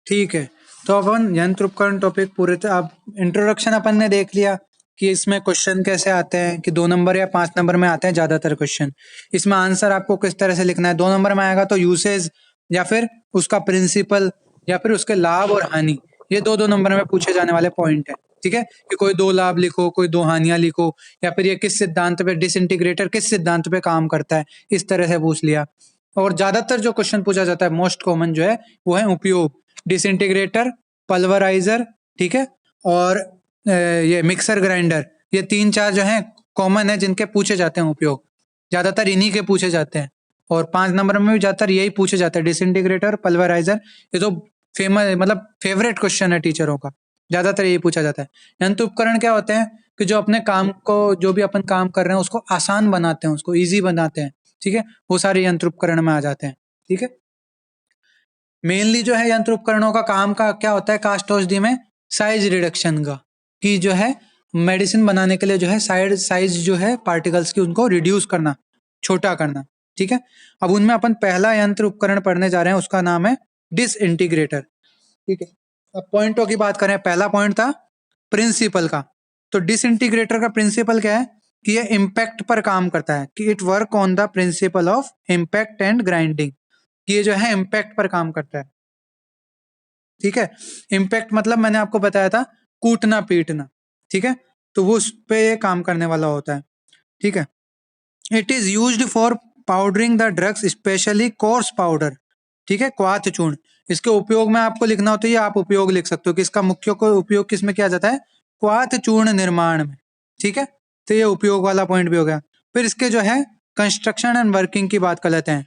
ठीक है। तो अपन यंत्र उपकरण टॉपिक पूरे अब इंट्रोडक्शन अपन ने देख लिया कि इसमें क्वेश्चन कैसे आते हैं, कि 2 नंबर या 5 नंबर में आते हैं ज़्यादातर क्वेश्चन। इसमें आंसर आपको किस तरह से लिखना है, 2 नंबर में आएगा तो यूसेज या फिर उसका प्रिंसिपल या फिर उसके लाभ और हानि, ये 2-2 नंबर में पूछे जाने वाले पॉइंट हैं। ठीक है? कि कोई 2 लाभ लिखो, कोई 2 हानियाँ लिखो, या फिर ये किस सिद्धांत पे डिसइंटीग्रेटर किस सिद्धांत पे काम करता है, इस तरह से पूछ लिया। और ज़्यादातर जो क्वेश्चन पूछा जाता है मोस्ट कॉमन जो है वो है उपयोग, डिसइंटीग्रेटर, पल्वराइजर, ठीक है, और ये मिक्सर ग्राइंडर, ये 3-4 जो हैं कॉमन है जिनके पूछे जाते हैं उपयोग, ज्यादातर इन्हीं के पूछे जाते हैं। और 5 नंबर में भी ज्यादातर यही पूछे जाते हैं, डिसइंटीग्रेटर, पल्वराइजर, ये तो फेमस मतलब फेवरेट क्वेश्चन है टीचरों का, ज्यादातर यही पूछा जाता है। यंत्र उपकरण क्या होते हैं कि जो अपने काम को, जो भी अपन काम कर रहे हैं उसको आसान बनाते हैं, उसको ईजी बनाते हैं। ठीक है, वो सारे यंत्र उपकरण में आ जाते हैं। ठीक है, मेनली जो है यंत्र उपकरणों का काम का क्या होता है कास्ट औषधि में, साइज रिडक्शन का, कि जो है मेडिसिन बनाने के लिए जो है साइज जो है पार्टिकल्स की उनको रिड्यूस करना, छोटा करना। ठीक है, अब उनमें अपन पहला यंत्र उपकरण पढ़ने जा रहे हैं, उसका नाम है डिसइंटीग्रेटर। ठीक है, अब पॉइंटों की बात करें, पहला पॉइंट था प्रिंसिपल का। तो डिसइंटीग्रेटर का प्रिंसिपल क्या है कि ये इम्पैक्ट पर काम करता है, कि it work on the principle of impact and grinding, ये जो है इम्पैक्ट पर काम करता है। ठीक है, इम्पैक्ट मतलब मैंने आपको बताया था कूटना पीटना। ठीक है, तो वो उस पे ये काम करने वाला होता है। ठीक है, it is used for powdering the drugs, specially coarse powder. ठीक है, क्वाथ चूर्ण, इसके उपयोग में आपको लिखना होता है, आप उपयोग लिख सकते हो कि इसका मुख्य को उपयोग किस में किया जाता है, क्वाथ चूर्ण निर्माण में। ठीक है, तो ये उपयोग वाला पॉइंट भी हो गया। फिर इसके जो है कंस्ट्रक्शन एंड वर्किंग की बात कर लेते हैं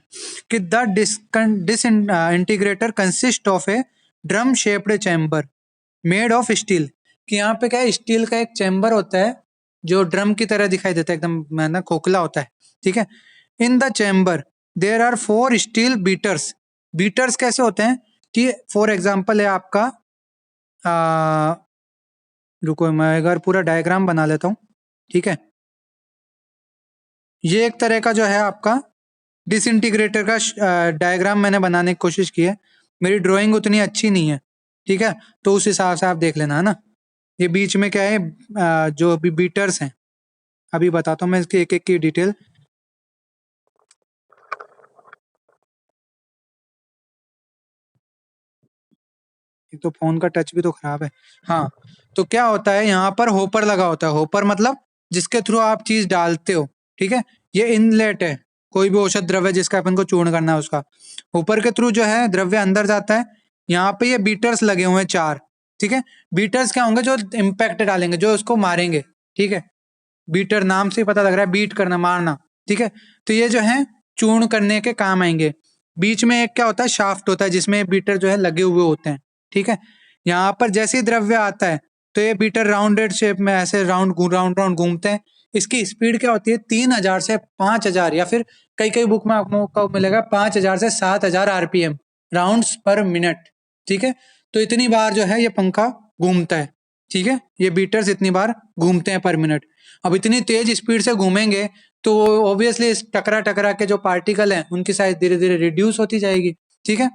कि the disintegrator consist of a drum shaped chamber made of steel, कि यहाँ पे क्या है, स्टील का एक चैम्बर होता है जो ड्रम की तरह दिखाई देता है, एकदम ना खोखला होता है। ठीक है, in the chamber there are 4 steel beaters. Beaters कैसे होते हैं कि फॉर एग्जाम्पल है आपका, रुको मैं एक बार पूरा डायग्राम बना लेता हूँ। ठीक है, ये एक तरह का जो है आपका डिसइंटीग्रेटर का डायग्राम मैंने बनाने की कोशिश की है, मेरी ड्राइंग उतनी अच्छी नहीं है। ठीक है, तो उस हिसाब से आप देख लेना, है ना। ये बीच में क्या है, जो अभी बीटर्स हैं, अभी बताता हूँ मैं इसकी एक एक की डिटेल। एक तो फोन का टच भी तो खराब है। हाँ, तो क्या होता है, यहाँ पर होपर लगा होता है, होपर मतलब जिसके थ्रू आप चीज डालते हो। ठीक है, ये इनलेट है, कोई भी औषध द्रव्य जिसका अपन को चूर्ण करना है उसका, होपर के थ्रू जो है द्रव्य अंदर जाता है। यहाँ पे ये बीटर्स लगे हुए हैं 4। ठीक है, बीटर्स क्या होंगे, जो इम्पैक्ट डालेंगे, जो उसको मारेंगे। ठीक है, बीटर नाम से ही पता लग रहा है, बीट करना, मारना। ठीक है, तो ये जो है चूर्ण करने के काम आएंगे। बीच में एक क्या होता है, शाफ्ट होता है जिसमें बीटर जो है लगे हुए होते हैं। ठीक है, यहाँ पर जैसे ही द्रव्य आता है तो ये बीटर राउंडेड शेप में ऐसे राउंड राउंड राउंड घूमते हैं। इसकी स्पीड क्या होती है, 3000 से 5000, या फिर कई कई बुक में आपको मिलेगा 5000 से 7000 आरपीएम, राउंड्स पर मिनट। ठीक है, तो इतनी बार जो है ये पंखा घूमता है। ठीक है, ये बीटर्स इतनी बार घूमते हैं पर मिनट। अब इतनी तेज स्पीड से घूमेंगे तो ऑब्वियसली इस टकरा टकरा के जो पार्टिकल हैं उनकी साइज धीरे धीरे रिड्यूस होती जाएगी। ठीक है,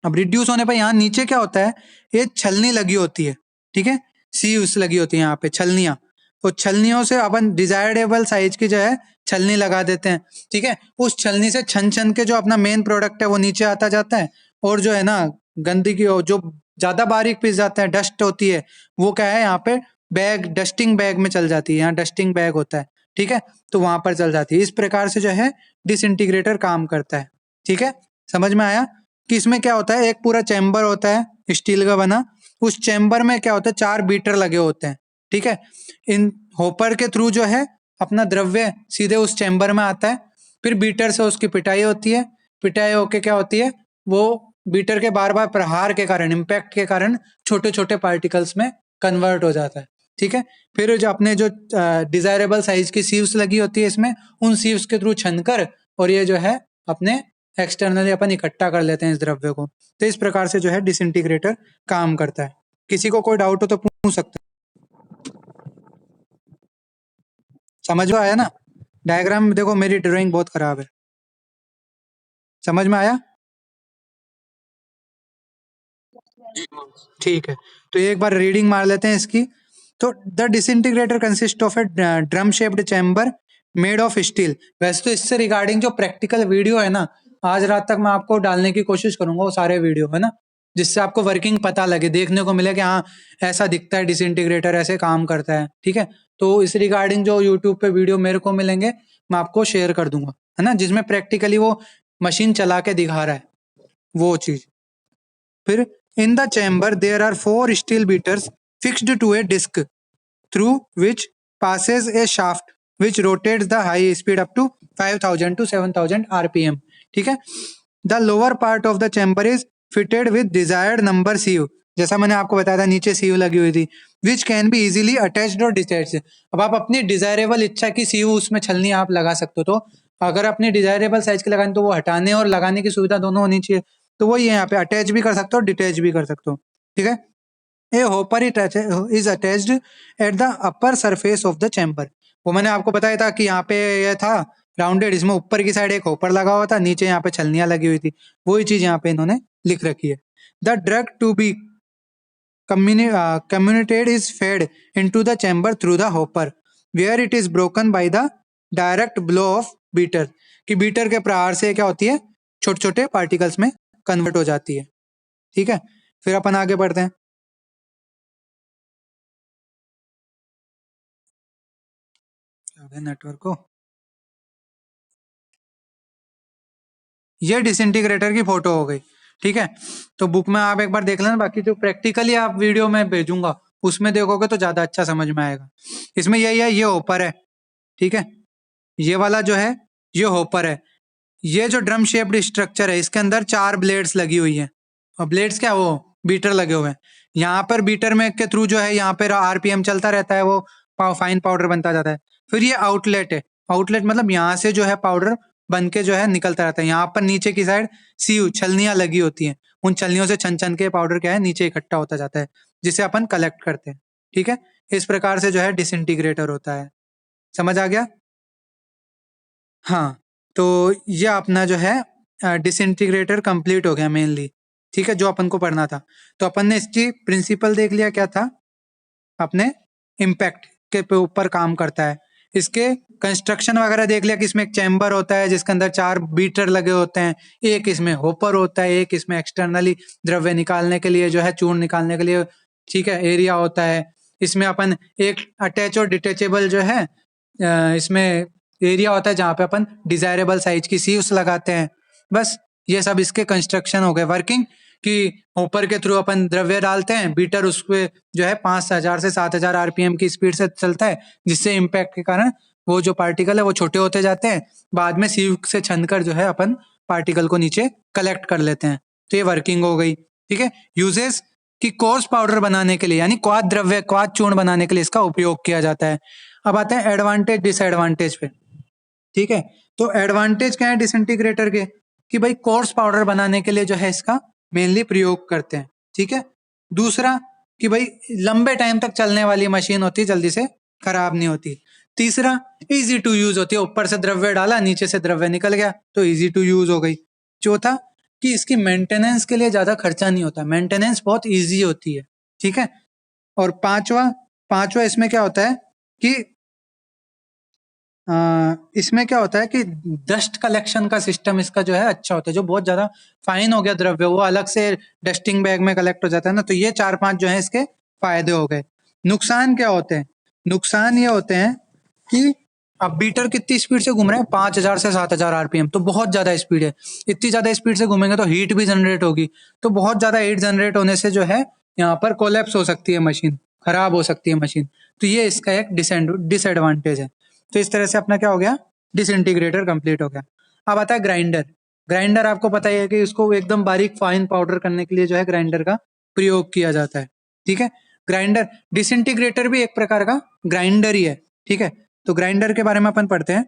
अब रिड्यूस होने पर यहाँ नीचे क्या होता है, ये छलनी लगी होती है। ठीक है, सीव्स लगी होती है यहाँ पे, छलनियाँ। तो छलनियों से अपन डिजायरेबल साइज की जो है छलनी लगा देते हैं। ठीक है, उस छलनी से छन छन के जो अपना मेन प्रोडक्ट है वो नीचे आता जाता है, और जो है ना गंदगी और जो ज्यादा बारीक पीस जाते हैं, डस्ट होती है, वो क्या है यहाँ पे बैग, डस्टिंग बैग में चल जाती है, यहाँ डस्टिंग बैग होता है। ठीक है, तो वहां पर चल जाती है। इस प्रकार से जो है डिसइंटीग्रेटर काम करता है। ठीक है, समझ में आया कि इसमें क्या होता है, एक पूरा चैम्बर होता है स्टील का बना, उस चैम्बर में क्या होता है 4 बीटर लगे होते हैं। ठीक है, इन होपर के थ्रू जो है अपना द्रव्य सीधे उस चैम्बर में आता है, फिर बीटर से उसकी पिटाई होती है। पिटाई होके क्या होती है, वो बीटर के बार बार प्रहार के कारण, इम्पैक्ट के कारण छोटे छोटे पार्टिकल्स में कन्वर्ट हो जाता है। ठीक है, फिर जो अपने जो डिजायरेबल साइज की सीव्स लगी होती है इसमें, उन सीव्स के थ्रू छनकर और ये जो है अपने एक्सटर्नली अपन इकट्ठा कर लेते हैं इस द्रव्य को। तो इस प्रकार से जो है डिसइंटीग्रेटर काम करता है। किसी को कोई डाउट हो तो पूछ सकते हैं। समझ में आया ना, डायग्राम देखो मेरी ड्राइंग बहुत खराब है, समझ में आया। ठीक है, तो एक बार रीडिंग मार लेते हैं इसकी। तो the disintegrator consist of a drum shaped chamber made of steel. वैसे तो इससे रिगार्डिंग जो प्रैक्टिकल वीडियो है ना, आज रात तक मैं आपको डालने की कोशिश करूंगा वो सारे वीडियो, है ना, जिससे आपको वर्किंग पता लगे, देखने को मिले कि हाँ ऐसा दिखता है डिसइंटीग्रेटर, ऐसे काम करता है। ठीक है, तो इस रिगार्डिंग जो यूट्यूब पे वीडियो मेरे को मिलेंगे मैं आपको शेयर कर दूंगा, है ना, जिसमें प्रैक्टिकली वो मशीन चला के दिखा रहा है वो चीज। फिर in the chamber there are 4 steel beaters fixed to a disc through which passes a shaft which rotates the high speed up to 5000 to 7000 rpm. ठीक है, the lower part of the chamber is fitted with desired number सीयू। जैसा मैंने आपको बताया था नीचे CU लगी हुई थी, विच कैन बी इजीली अटैच्ड और डिटैच्ड। अब आप अपनी डिजायरेबल इच्छा की सीयू उसमें छलनी आप लगा सकते हो। तो अगर अपनी डिजायरेबल साइज की लगानी तो वो हटाने और लगाने की सुविधा दोनों होनी चाहिए। तो वही है, यहाँ पे अटैच भी कर सकते हो, डिटैच भी कर सकते हो। ठीक है, a hopper is attached at the upper surface of the chamber. वो मैंने आपको बताया था कि यहाँ पे ये था राउंडेड, इसमें ऊपर की साइड एक होपर लगा हुआ था, नीचे यहाँ पे छलनियां लगी हुई थी। वही चीज यहाँ पे इन्होंने लिख रखी है। The drug to be communicated is fed into the chamber through the hopper where it is broken by the direct blow of beater। कि बीटर के प्रहार से क्या होती है, छोटे छोटे पार्टिकल्स में कन्वर्ट हो जाती है। ठीक है, फिर अपन आगे बढ़ते हैं। नेटवर्क को, ये डिसइंटीग्रेटर की फोटो हो गई। ठीक है, तो बुक में आप एक बार देख लेना, बाकी जो प्रैक्टिकली आप वीडियो में भेजूंगा उसमें देखोगे तो ज्यादा अच्छा समझ में आएगा। इसमें यही है, ये होपर है। ठीक है, ये वाला जो है ये होपर है। ये जो ड्रम शेप्ड स्ट्रक्चर है इसके अंदर 4 ब्लेड्स लगी हुई है। और ब्लेड्स क्या, वो बीटर लगे हुए हैं। यहाँ पर बीटर में के थ्रू जो है यहाँ पर आरपीएम चलता रहता है, वो फाइन पाउडर बनता जाता है। फिर ये आउटलेट है। आउटलेट मतलब यहाँ से जो है पाउडर बन के जो है निकलता रहता है। यहाँ पर नीचे की साइड सीयू छलनियां लगी होती हैं, उन छलनियों से छन छन के पाउडर क्या है नीचे इकट्ठा होता जाता है, जिसे अपन कलेक्ट करते हैं। ठीक है, इस प्रकार से जो है डिसइंटीग्रेटर होता है। समझ आ गया? हाँ, तो ये अपना जो है डिसइंटीग्रेटर कंप्लीट हो गया मेनली। ठीक है, जो अपन को पढ़ना था। तो अपन ने इसकी प्रिंसिपल देख लिया, क्या था अपने इम्पैक्ट के ऊपर काम करता है। इसके कंस्ट्रक्शन वगैरह देख लिया कि इसमें एक चैम्बर होता है जिसके अंदर 4 बीटर लगे होते हैं, एक इसमें होपर होता है, एक इसमें एक्सटर्नली द्रव्य निकालने के लिए जो है चूर्ण निकालने के लिए, ठीक है, एरिया होता है। इसमें अपन एक अटैच और डिटेचेबल जो है इसमें एरिया होता है जहाँ पे अपन डिजायरेबल साइज की सीव्स लगाते हैं। बस ये सब इसके कंस्ट्रक्शन हो गए, वर्किंग कि ऊपर के थ्रू अपन द्रव्य डालते हैं, बीटर उस पे जो है 5000 से 7000 आरपीएम की स्पीड से चलता है, जिससे इम्पैक्ट के कारण वो जो पार्टिकल है वो छोटे होते जाते हैं। बाद में सीव से छनकर जो है अपन पार्टिकल को नीचे कलेक्ट कर लेते हैं। तो ये वर्किंग हो गई। ठीक है, यूजेस कि कोर्स पाउडर बनाने के लिए यानी क्वाद द्रव्य क्वाद चूर्ण बनाने के लिए इसका उपयोग किया जाता है। अब आते हैं एडवांटेज डिसएडवांटेज पे। ठीक है, तो एडवांटेज क्या है डिसइंटीग्रेटर के, कि भाई कोर्स पाउडर बनाने के लिए जो है इसका मेनली प्रयोग करते हैं। ठीक है, दूसरा कि भाई लंबे टाइम तक चलने वाली मशीन होती है, जल्दी से खराब नहीं होती। तीसरा इजी टू यूज होती है, ऊपर से द्रव्य डाला नीचे से द्रव्य निकल गया तो इजी टू यूज हो गई। चौथा कि इसकी मेंटेनेंस के लिए ज्यादा खर्चा नहीं होता, मेंटेनेंस बहुत इजी होती है। ठीक है, और पांचवा पांचवा इसमें क्या होता है कि इसमें क्या होता है कि डस्ट कलेक्शन का सिस्टम इसका जो है अच्छा होता है। जो बहुत ज्यादा फाइन हो गया द्रव्य वो अलग से डस्टिंग बैग में कलेक्ट हो जाता है ना। तो ये 4-5 जो है इसके फायदे हो गए। नुकसान क्या होते हैं? नुकसान ये होते हैं कि अब बीटर कितनी स्पीड से घूम रहे हैं, 5000 से 7000 आरपीएम, तो बहुत ज्यादा स्पीड है। इतनी ज्यादा स्पीड से घूमेंगे तो हीट भी जनरेट होगी, तो बहुत ज्यादा हीट जनरेट होने से जो है यहाँ पर कोलैप्स हो सकती है मशीन, खराब हो सकती है मशीन। तो ये इसका एक डिसएडवांटेज है। तो इस तरह से अपना क्या हो गया, डिसइंटीग्रेटर कंप्लीट हो गया। अब आता है ग्राइंडर। ग्राइंडर आपको पता ही है कि इसको एकदम बारीक फाइन पाउडर करने के लिए जो है ग्राइंडर का प्रयोग किया जाता है। ठीक है, ग्राइंडर डिसइंटीग्रेटर भी एक प्रकार का ग्राइंडर ही है। ठीक है, तो ग्राइंडर के बारे में अपन पढ़ते हैं।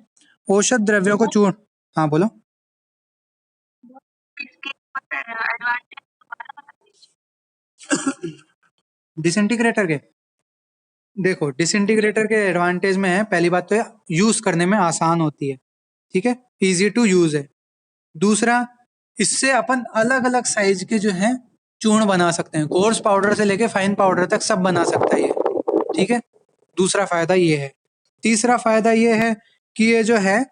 औषध द्रव्यों को चूर्ण, हाँ बोलो। डिसइंटीग्रेटर के देखो, डिसइंटीग्रेटर के एडवांटेज में है, पहली बात तो यूज करने में आसान होती है। ठीक है, इजी टू यूज है। दूसरा, इससे अपन अलग अलग साइज के जो है चूर्ण बना सकते हैं, कोर्स पाउडर से लेके फाइन पाउडर तक सब बना सकता है ये, ठीक है। दूसरा फायदा ये है। तीसरा फायदा ये है कि ये जो है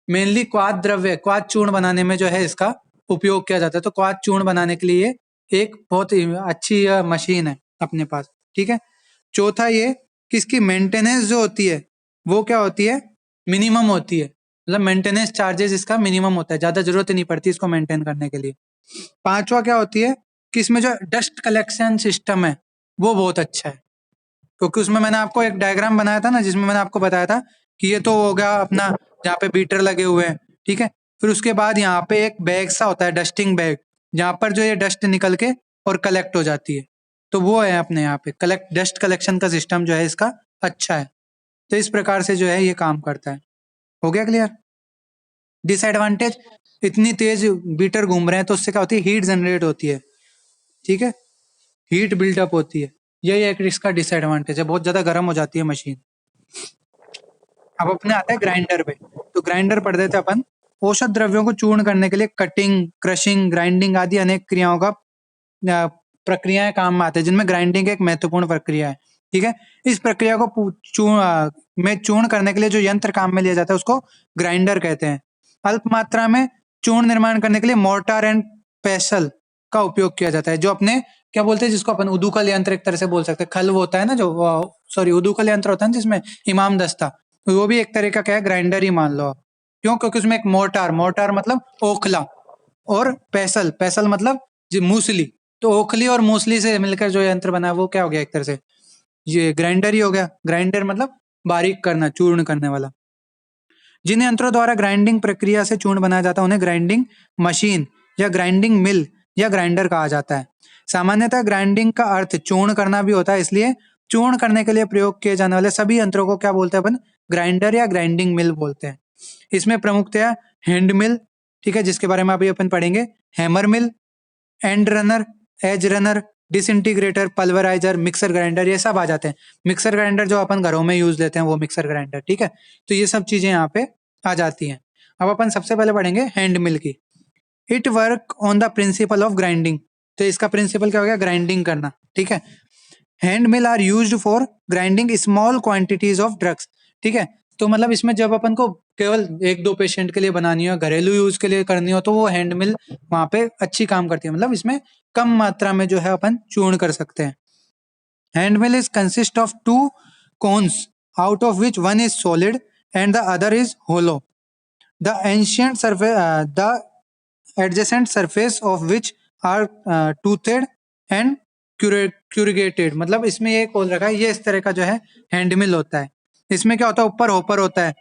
मेनली क्वाथ द्रव्य, क्वाथ चूर्ण बनाने में जो है इसका उपयोग किया जाता है। तो क्वाथ चूर्ण बनाने के लिए एक बहुत ही अच्छी मशीन है अपने पास, ठीक है। चौथा ये कि इसकी मेंटेनेंस जो होती है वो क्या होती है, मिनिमम होती है। मतलब मेंटेनेंस चार्जेस इसका मिनिमम होता है, ज्यादा जरूरत ही नहीं पड़ती इसको मेंटेन करने के लिए। पांचवा क्या होती है कि इसमें जो डस्ट कलेक्शन सिस्टम है वो बहुत अच्छा है, क्योंकि उसमें मैंने आपको एक डायग्राम बनाया था ना, जिसमें मैंने आपको बताया था कि ये तो हो गया अपना जहाँ पे बीटर लगे हुए हैं, ठीक है। फिर उसके बाद यहाँ पे एक बैग सा होता है, डस्टिंग बैग, जहाँ पर जो ये डस्ट निकल के और कलेक्ट हो जाती है। तो वो है अपने यहाँ पे कलेक्ट, डस्ट कलेक्शन का सिस्टम जो है इसका अच्छा है। तो इस प्रकार से जो है ये काम करता है। हो गया क्लियर? डिसएडवांटेज, इतनी तेज बीटर घूम रहे हैं तो उससे क्या होती है, हीट जनरेट होती है, ठीक है, हीट बिल्डअप होती है। यही एक इसका डिसएडवांटेज है, बहुत ज्यादा गर्म हो जाती है मशीन। अब अपने आते हैं ग्राइंडर पे। तो ग्राइंडर पढ़ देते अपन। औषध द्रव्यों को चूर्ण करने के लिए कटिंग, क्रशिंग, ग्राइंडिंग आदि अनेक क्रियाओं का प्रक्रियाएं काम में आते हैं, जिनमें ग्राइंडिंग एक महत्वपूर्ण प्रक्रिया है, ठीक है। इस प्रक्रिया को में चूर्ण करने के लिए जो यंत्र काम में लिया जाता है उसको ग्राइंडर कहते हैं। अल्प मात्रा में चूर्ण निर्माण करने के लिए मोर्टार एंड पेसल का उपयोग किया जाता है, जो अपने क्या बोलते हैं, जिसको अपन उदूकल यंत्र एक तरह से बोल सकते हैं। खल वो होता है ना, जो सॉरी उदूकल यंत्र होता है ना जिसमें इमाम दस्ता, तो वो भी एक तरह का क्या है, ग्राइंडर ही मान लो आप। क्यों? क्योंकि उसमें एक मोर्टार, मोर्टार मतलब ओखला, और पेसल, पेसल मतलब जी मूसली। तो ओखली और मूसली से मिलकर जो यंत्र बना है वो क्या हो गया, एक तरह से ये ग्राइंडर ही हो गया। ग्राइंडर मतलब बारीक करना, चूर्ण करने वाला। जिन यंत्रों द्वारा ग्राइंडिंग प्रक्रिया से चूर्ण बनाया जाता है उन्हें ग्राइंडिंग मशीन या ग्राइंडिंग मिल या ग्राइंडर कहा जाता है। सामान्यतः ग्राइंडिंग का अर्थ चूर्ण करना भी होता है, इसलिए चूर्ण करने के लिए प्रयोग किए जाने वाले सभी यंत्रों को क्या बोलते हैं अपन, ग्राइंडर या ग्राइंडिंग मिल बोलते हैं। इसमें प्रमुखतया हैंड मिल, ठीक है, जिसके बारे में अभी अपन पढ़ेंगे, hammer mill, end runner, edge runner, disintegrator, pulveriser, mixer grinder, ये सब आ जाते हैं। मिक्सर ग्राइंडर जो अपन घरों में यूज लेते हैं वो मिक्सर ग्राइंडर, ठीक है। तो ये सब चीजें यहाँ पे आ जाती हैं। अब अपन सबसे पहले पढ़ेंगे हैंड मिल की। It work on the principle of grinding. तो इसका प्रिंसिपल क्या हो गया, ग्राइंडिंग करना, ठीक है। Hand mill are used for grinding small quantities of drugs, ठीक है। तो मतलब इसमें जब अपन को केवल एक दो पेशेंट के लिए बनानी हो, घरेलू यूज के लिए करनी हो, तो वो हैंड मिल वहां पे अच्छी काम करती है। मतलब इसमें कम मात्रा में जो है अपन चूर्ण कर सकते हैं। Hand mill is consist of two cones out of which one is solid and the other is hollow, the ancient surface the adjacent surface of which are toothed and corrugated। मतलब इसमें ये बोल रखा है, ये इस तरह का जो है हैंड मिल होता है। इसमें क्या होता है, ऊपर होपर होता है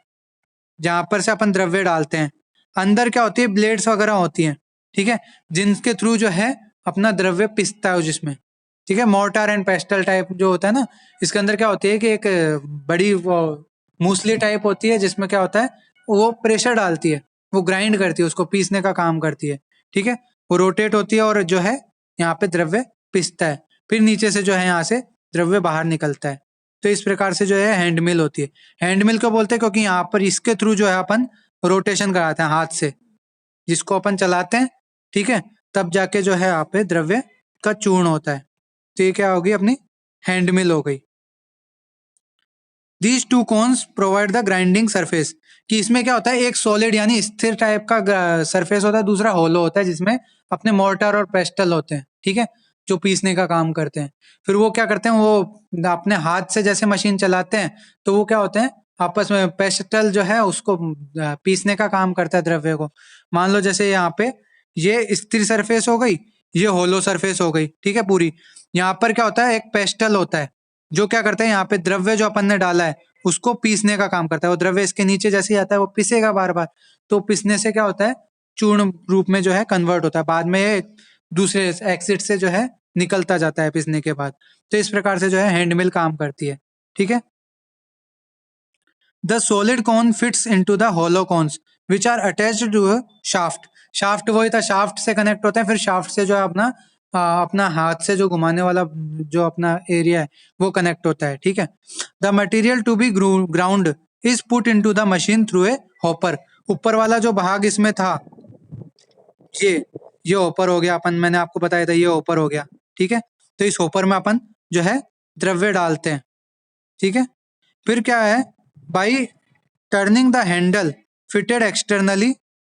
जहां पर से अपन द्रव्य डालते हैं, अंदर क्या होती है, ब्लेड्स वगैरह होती हैं, ठीक है, जिनके थ्रू जो है अपना द्रव्य पिसता है जिसमें, ठीक है। मोर्टार एंड पेस्टल टाइप जो होता है ना, इसके अंदर क्या होती है कि एक बड़ी वो मूसली टाइप होती है, जिसमें क्या होता है, वो प्रेशर डालती है, वो ग्राइंड करती है, उसको पीसने का काम करती है, ठीक है। वो रोटेट होती है और जो है यहाँ पे द्रव्य पिसता है, फिर नीचे से जो है यहाँ से द्रव्य बाहर निकलता है। तो इस प्रकार से जो है हैंड मिल होती है। हैंड मिल क्यों बोलते हैं, क्योंकि यहाँ पर इसके थ्रू जो है अपन रोटेशन कराते हैं हाथ से, जिसको अपन चलाते हैं, ठीक है, तब जाके जो है यहाँ पे द्रव्य का चूर्ण होता है। तो ये क्या होगी, अपनी हैंड मिल हो गई। These two cons provide the grinding surface, कि इसमें क्या होता है, एक सॉलिड यानी स्थिर टाइप का सरफेस होता है, दूसरा होलो होता है, जिसमें अपने मोर्टार और पेस्टल होते हैं, ठीक है, जो पीसने का काम करते हैं। फिर वो क्या करते हैं, वो अपने हाथ से जैसे मशीन चलाते हैं, तो वो क्या होते हैं, आपस में पेस्टल जो है उसको पीसने का काम करता है द्रव्य को। मान लो जैसे यहाँ पे ये स्थिर सरफेस हो गई, ये होलो सरफेस हो गई, ठीक है पूरी। यहाँ पर क्या होता है, एक पेस्टल होता है जो क्या करता है, यहाँ पे द्रव्य जो अपन ने डाला है उसको पीसने का काम करता है। वो द्रव्य इसके नीचे जैसे ही आता है वो पिसेगा बार बार, तो पिसने से क्या होता है, चूर्ण रूप में जो है कन्वर्ट होता है, बाद में ये दूसरे एक्सिट से जो है निकलता जाता है पिसने के बाद। तो इस प्रकार से जो है हैंड मिल काम करती है, ठीक है। The solid cone fits into the hollow cones which are attached to a shaft. Shaft वही था, शाफ्ट से कनेक्ट होता है, फिर शाफ्ट से जो है अपना हाथ से जो घुमाने वाला जो अपना एरिया है वो कनेक्ट होता है, ठीक है। The material to be ground is put into the machine through a hopper. ऊपर वाला जो भाग इसमें था, ये ये हॉपर हो गया, अपन मैंने आपको बताया था ये हॉपर हो गया, ठीक है। तो इस होपर में अपन जो है द्रव्य डालते हैं, ठीक है। फिर क्या है, by turning the handle fitted externally,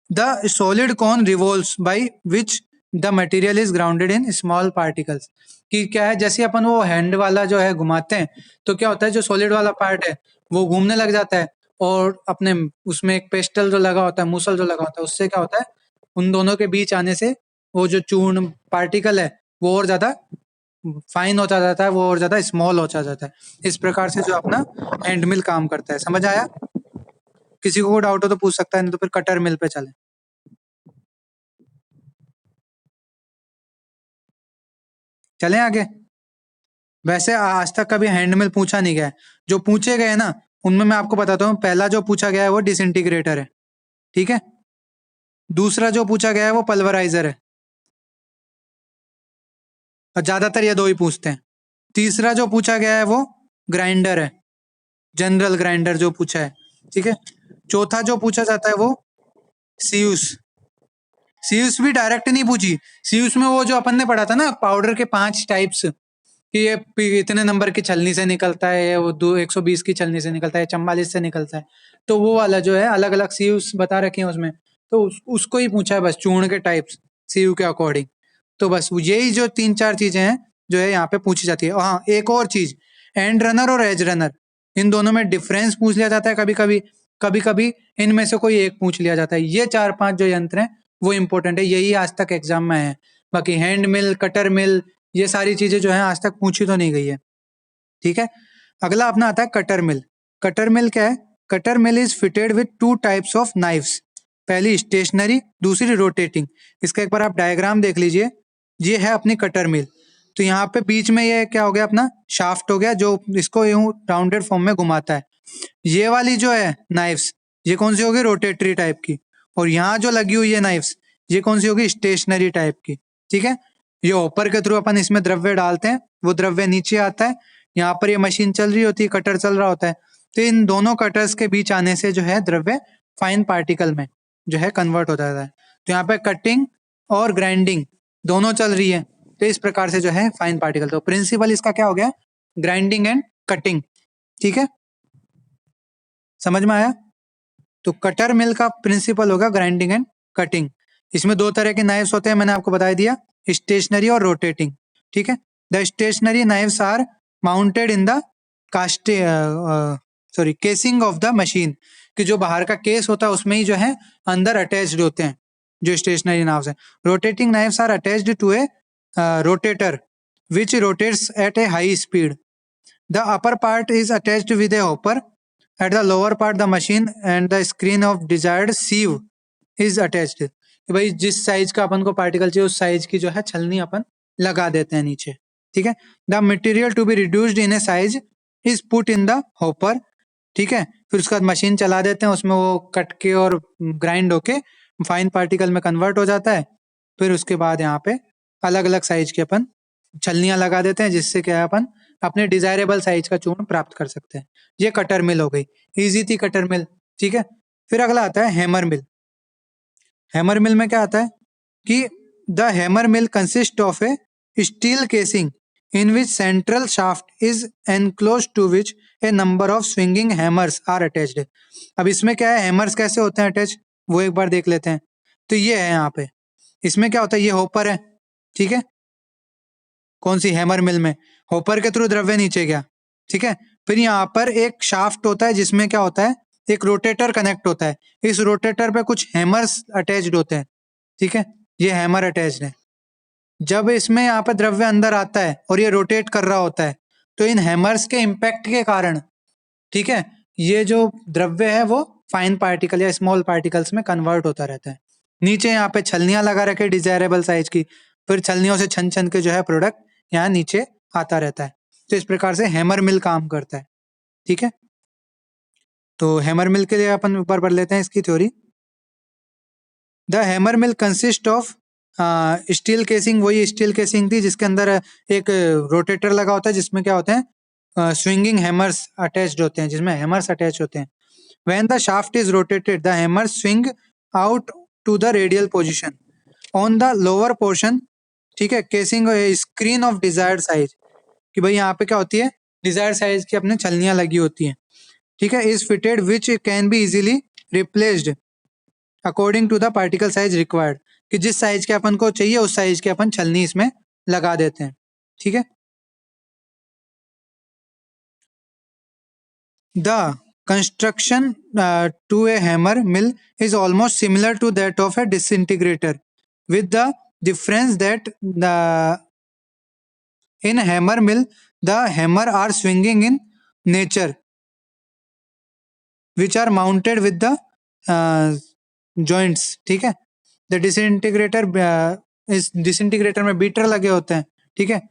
the solid cone revolves by which the material is grounded in small particles। कि क्या है, जैसे अपन वो हैंड वाला जो है घुमाते हैं तो क्या होता है, जो सॉलिड वाला पार्ट है वो घूमने लग जाता है, और अपने उसमें एक पेस्टल जो लगा होता है, मूसल जो लगा होता है, उससे क्या होता है, उन दोनों के बीच आने से वो जो चूर्ण पार्टिकल है वो और ज्यादा फाइन होता जाता है, वो और ज्यादा स्मॉल होता जाता है। इस प्रकार से जो अपना हैंड मिल काम करता है। समझ आया? किसी को डाउट हो तो पूछ सकता है, नहीं तो फिर कटर मिल पे चले। चलें आगे। वैसे आज तक कभी हैंड मिल पूछा नहीं गया है। जो पूछे गए ना उनमें मैं आपको बताता हूँ। पहला जो पूछा गया है वो डिसइंटीग्रेटर है, ठीक है। दूसरा जो पूछा गया है वो पल्वराइजर है, और ज्यादातर ये दो ही पूछते हैं। तीसरा जो पूछा गया है वो ग्राइंडर है, जनरल ग्राइंडर जो पूछा है, ठीक है। चौथा जो पूछा जाता है वो सीयूस। सीयूस भी डायरेक्ट नहीं पूछी। सीयूस में वो जो अपन ने पढ़ा था ना, पाउडर के 5 टाइप्स, कि ये इतने नंबर की छलनी से निकलता है, वो 120 की छलनी से निकलता है, 44 से निकलता है। तो वो वाला जो है अलग अलग सीयूस बता रखे हैं उसमें, तो उसको ही पूछा है बस, चूर्ण के टाइप्स सीयू के अकॉर्डिंग। तो बस यही जो 3-4 चीजें हैं जो है यहाँ पे पूछी जाती है। हाँ, एक और चीज, एंड रनर और एज रनर, इन दोनों में डिफरेंस पूछ लिया जाता है कभी कभी। कभी कभी इनमें से कोई एक पूछ लिया जाता है। ये 4-5 जो यंत्र हैं वो इंपॉर्टेंट है, यही आज तक एग्जाम में है। बाकी हैंड मिल, कटर मिल, ये सारी चीजें जो है आज तक पूछी तो नहीं गई है, ठीक है। अगला अपना आता है कटर मिल। कटर मिल क्या है? Cutter mill is fitted with 2 types of knifes. पहली स्टेशनरी, दूसरी रोटेटिंग। इसका एक बार आप डायग्राम देख लीजिए। ये है अपनी कटर मिल। तो यहाँ पे बीच में ये क्या हो गया, अपना शाफ्ट हो गया, जो इसको यूं राउंडेड फॉर्म में घुमाता है। ये वाली जो है नाइफ्स, ये कौन सी होगी? रोटेटरी टाइप की। और यहाँ जो लगी हुई है नाइफ्स, ये कौन सी होगी? स्टेशनरी टाइप की, ठीक है। ये ऊपर के थ्रू अपन इसमें द्रव्य डालते हैं, वो द्रव्य नीचे आता है, यहाँ पर ये मशीन चल रही होती है, कटर चल रहा होता है। तो इन दोनों कटर्स के बीच आने से जो है द्रव्य फाइन पार्टिकल में जो है कन्वर्ट हो जाता है। तो यहाँ पे कटिंग और ग्राइंडिंग दोनों चल रही है, तो इस प्रकार से जो है फाइन पार्टिकल। तो प्रिंसिपल इसका क्या हो गया? ग्राइंडिंग एंड कटिंग, ठीक है। समझ में आया? तो कटर मिल का प्रिंसिपल होगा ग्राइंडिंग एंड कटिंग। इसमें 2 तरह के नाइफ्स होते हैं, मैंने आपको बता दिया, स्टेशनरी और रोटेटिंग, ठीक है। The stationary knives are mounted in the cast casing of the machine, कि जो बाहर का केस होता है उसमें ही जो है अंदर अटैच्ड होते हैं जो स्टेशनरी नाइफ्स हैं। Rotating knives are attached to a rotator which rotates at a high speed. The upper part is attached with a hopper. At the lower part, the machine and the screen of desired sieve is attached. कि भाई जिस size का अपन को particle चाहिए उस size की जो है छलनी अपन लगा देते हैं नीचे, ठीक है। The material to be reduced in a size is put in the hopper, ठीक है। फिर उसके बाद मशीन चला देते हैं, उसमें वो कट के और ग्राइंड होके फाइन पार्टिकल में कन्वर्ट हो जाता है। फिर उसके बाद यहाँ पे अलग अलग साइज के अपन छलनियां लगा देते हैं, जिससे क्या है अपन अपने डिजायरेबल साइज का चूर्ण प्राप्त कर सकते हैं। ये कटर मिल हो गई, इजी थी कटर मिल, ठीक है। फिर अगला आता है हैमर मिल। हैमर मिल में क्या आता है कि the hammer mill consist of a steel casing in which central shaft is enclose to which a number of swinging hammers are attached. अब इसमें क्या है, हैमर्स कैसे होते हैं अटैच, वो एक बार देख लेते हैं। तो ये है यहाँ पे, इसमें क्या होता है, ये होपर है, ठीक है। कौन सी? हैमर मिल में होपर के थ्रू द्रव्य नीचे गया, ठीक है। फिर यहाँ पर एक शाफ्ट होता है जिसमें क्या होता है, एक रोटेटर कनेक्ट होता है। इस रोटेटर पे कुछ हैमर्स अटैच्ड होते हैं, ठीक है। ये हैमर अटैच्ड है। जब इसमें यहाँ पे द्रव्य अंदर आता है और ये रोटेट कर रहा होता है, तो इन हैमर्स के इम्पैक्ट के कारण, ठीक है, ये जो द्रव्य है वो फाइन पार्टिकल या स्मॉल पार्टिकल्स में कन्वर्ट होता रहता है। नीचे यहाँ पे छलनियां लगा रखे डिजायरेबल साइज की, फिर छलनियों से छन छन के जो है प्रोडक्ट यहाँ नीचे आता रहता है। तो इस प्रकार से हैमर मिल काम करता है, ठीक है। तो हैमर मिल के लिए अपन ऊपर पढ़ लेते हैं इसकी theory. The hammer mill consist of steel casing, वही स्टील केसिंग थी जिसके अंदर एक रोटेटर लगा होता है, जिसमें क्या होते हैं, स्विंगिंग हैमर्स अटैच्ड होते हैं, जिसमें हैमर्स अटैच होते हैं। When the shaft is rotated the hammer swing out to the radial position on the lower portion, ठीक है, casing screen of desired size, कि भाई यहाँ पे क्या होती है, डिजायर्ड साइज की अपने छलनियां लगी होती हैं। ठीक है, is fitted which can be easily replaced according to the particle size required, कि जिस साइज के अपन को चाहिए उस साइज के अपन छलनी इसमें लगा देते हैं। ठीक है, the construction to a hammer mill is almost similar to that of a disintegrator with the difference that in hammer mill the hammer are swinging in nature which are mounted with the joints। ठीक है, the disintegrator इस disintegrator में beater लगे होते हैं। ठीक है,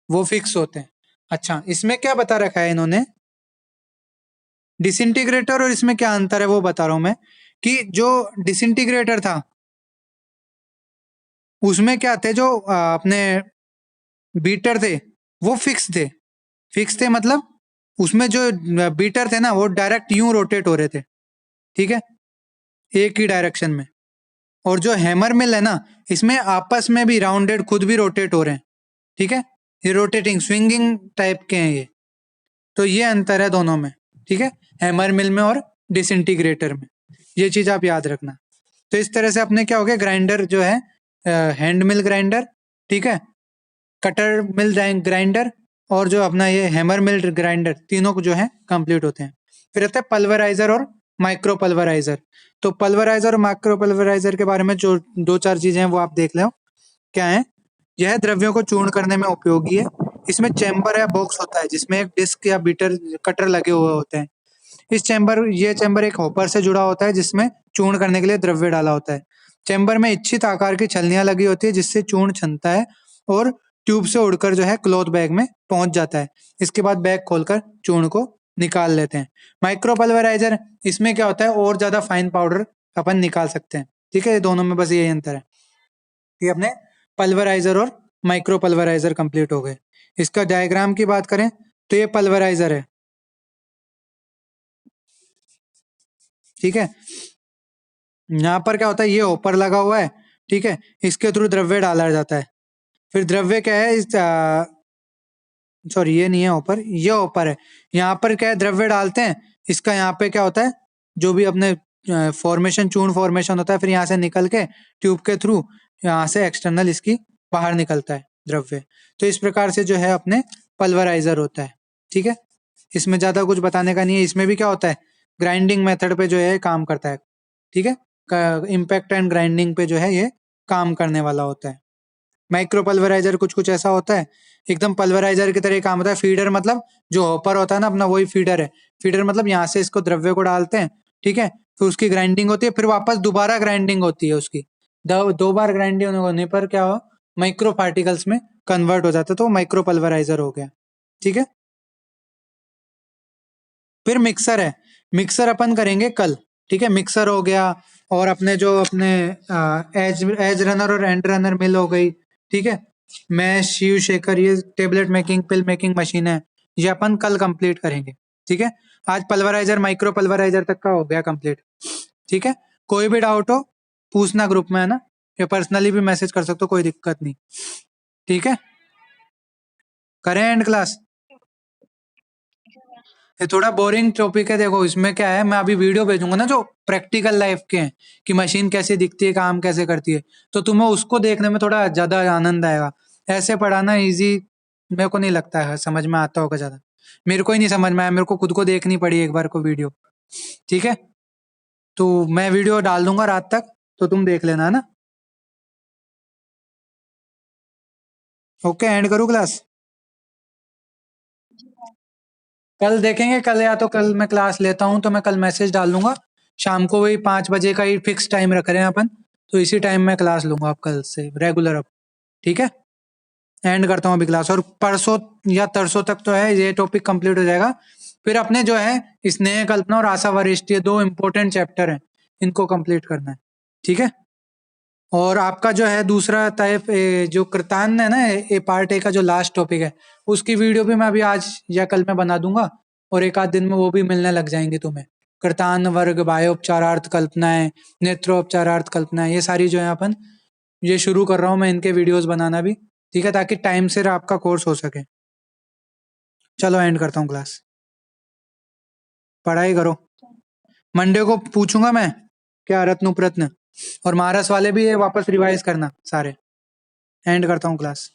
वो फिक्स होते हैं। अच्छा, इसमें क्या बता रखा है इन्होंने, डिसइंटीग्रेटर और इसमें क्या अंतर है वो बता रहा हूं मैं, कि जो डिसइंटीग्रेटर था उसमें क्या थे, जो अपने बीटर थे वो फिक्स थे। फिक्स थे मतलब उसमें जो बीटर थे ना वो डायरेक्ट यूं रोटेट हो रहे थे। ठीक है, एक ही डायरेक्शन में। और जो हैमर मिल है ना, इसमें आपस में भी राउंडेड खुद भी रोटेट हो रहे हैं। ठीक है, ये रोटेटिंग स्विंगिंग टाइप के हैं ये। तो ये अंतर है दोनों में। ठीक है, हैमर मिल में और डिसइंटीग्रेटर में, ये चीज आप याद रखना। तो इस तरह से अपने क्या हो गया, ग्राइंडर जो है हैंड मिल ग्राइंडर, ठीक है, कटर मिल ग्राइंडर और जो अपना ये हैमर मिल ग्राइंडर, तीनों को जो है कंप्लीट होते हैं। फिर आता है पल्वराइजर और माइक्रो पल्वराइजर। तो पल्वराइजर और माइक्रो पल्वराइजर के बारे में जो दो चार चीजें हैं वो आप देख लो क्या है। यह द्रव्यों को चूर्ण करने में उपयोगी है। इसमें चैम्बर या बॉक्स होता है जिसमें एक डिस्क या बीटर कटर लगे हुए होते हैं। ये चैम्बर एक हॉपर से जुड़ा होता है जिसमें चूर्ण करने के लिए द्रव्य डाला होता है। चैम्बर में इच्छित आकार की छलनियां लगी होती है जिससे चूर्ण छनता है और ट्यूब से उड़कर जो है क्लॉथ बैग में पहुंच जाता है। इसके बाद बैग खोलकर चूर्ण को निकाल लेते हैं। माइक्रो पल्वराइजर, इसमें क्या होता है, और ज्यादा फाइन पाउडर अपन निकाल सकते हैं। ठीक है, ये दोनों में बस यही अंतर है। ये अपने पल्वराइजर और माइक्रो पल्वराइजर कंप्लीट हो गए। इसका डायग्राम की बात करें तो ये पल्वराइजर है। ठीक है, यहाँ पर क्या होता है, ये ऊपर लगा हुआ है। ठीक है, इसके थ्रू द्रव्य डाला जाता है। फिर द्रव्य क्या है, इस सॉरी ये नहीं है ऊपर, ये ऊपर है। यहाँ पर क्या है, द्रव्य डालते हैं। इसका यहाँ पे क्या होता है, जो भी अपने फॉर्मेशन चूर्ण फॉर्मेशन होता है, फिर यहाँ से निकल के ट्यूब के थ्रू यहाँ से एक्सटर्नल इसकी बाहर निकलता है द्रव्य। तो इस प्रकार से जो है अपने पल्वराइजर होता है। ठीक है, इसमें ज्यादा कुछ बताने का नहीं है। इसमें भी क्या होता है, ग्राइंडिंग मेथड पे जो है काम करता है। ठीक है, इम्पैक्ट एंड ग्राइंडिंग पे जो है ये काम करने वाला होता है। माइक्रो पल्वराइजर कुछ कुछ ऐसा होता है, एकदम पल्वराइजर की तरह काम होता है। फीडर मतलब जो हॉपर होता है ना अपना, वही फीडर है। फीडर मतलब यहाँ से इसको द्रव्य को डालते हैं। ठीक है, फिर उसकी ग्राइंडिंग होती है, फिर वापस दोबारा ग्राइंडिंग होती है उसकी। दो बार ग्राइंडिंग होने पर क्या हो, माइक्रो पार्टिकल्स में कन्वर्ट हो जाता है, तो माइक्रो पल्वराइजर हो गया। ठीक है, फिर मिक्सर है। मिक्सर अपन करेंगे कल। ठीक है, मिक्सर हो गया, और अपने जो अपने एज एज रनर और एंड रनर मिल हो गई। ठीक है, मैश शीव शेकर, ये टेबलेट मेकिंग पिल मेकिंग मशीन है, ये अपन कल कंप्लीट करेंगे। ठीक है, आज पल्वराइजर माइक्रो पल्वराइजर तक का हो गया कंप्लीट। ठीक है, कोई भी डाउट हो पूछना ग्रुप में, है ना, या पर्सनली भी मैसेज कर सकते हो, कोई दिक्कत नहीं। ठीक है, करें एंड क्लास। ये थोड़ा बोरिंग टॉपिक है। देखो इसमें क्या है, मैं अभी वीडियो भेजूंगा ना जो प्रैक्टिकल लाइफ के हैं, कि मशीन कैसे दिखती है, काम कैसे करती है, तो तुम्हें उसको देखने में थोड़ा ज्यादा आनंद आएगा। ऐसे पढ़ाना इजी मेरे को नहीं लगता है समझ में आता होगा ज्यादा। मेरे को ही नहीं समझ में आया, मेरे को खुद को देखनी पड़ी एक बार को वीडियो। ठीक है, तो मैं वीडियो डाल दूंगा रात तक, तो तुम देख लेना, है ना। ओके, एंड करूँ क्लास। कल देखेंगे, कल या तो कल मैं क्लास लेता हूँ तो मैं कल मैसेज डाल दूंगा। शाम को वही 5 बजे का ही फिक्स टाइम रख रहे हैं अपन, तो इसी टाइम में क्लास लूंगा अब कल से रेगुलर अब। ठीक है, एंड करता हूँ अभी क्लास, और परसों या तरसों तक तो है ये टॉपिक कंप्लीट हो जाएगा। फिर अपने जो है स्नेह कल्पना और आशा वरिष्ठ, ये दो इंपॉर्टेंट चैप्टर हैं, इनको कंप्लीट करना है। ठीक है, और आपका जो है दूसरा टाइप जो कृतान है ना, ए पार्ट ए का जो लास्ट टॉपिक है, उसकी वीडियो भी मैं अभी आज या कल में बना दूंगा, और एक आध दिन में वो भी मिलने लग जाएंगी तुम्हें। कृतान वर्ग, बाह्योपचारार्थ कल्पनाएं, नेत्रोपचारार्थ कल्पनाएं, ये सारी जो है अपन ये शुरू कर रहा हूँ मैं इनके वीडियोस बनाना भी, ठीक है, ताकि टाइम से आपका कोर्स हो सके। चलो एंड करता हूँ क्लास, पढ़ाई करो। मंडे को पूछूंगा मैं क्या रत्न प्रत्न, और महारस वाले भी ये वापस रिवाइज करना सारे। एंड करता हूँ क्लास।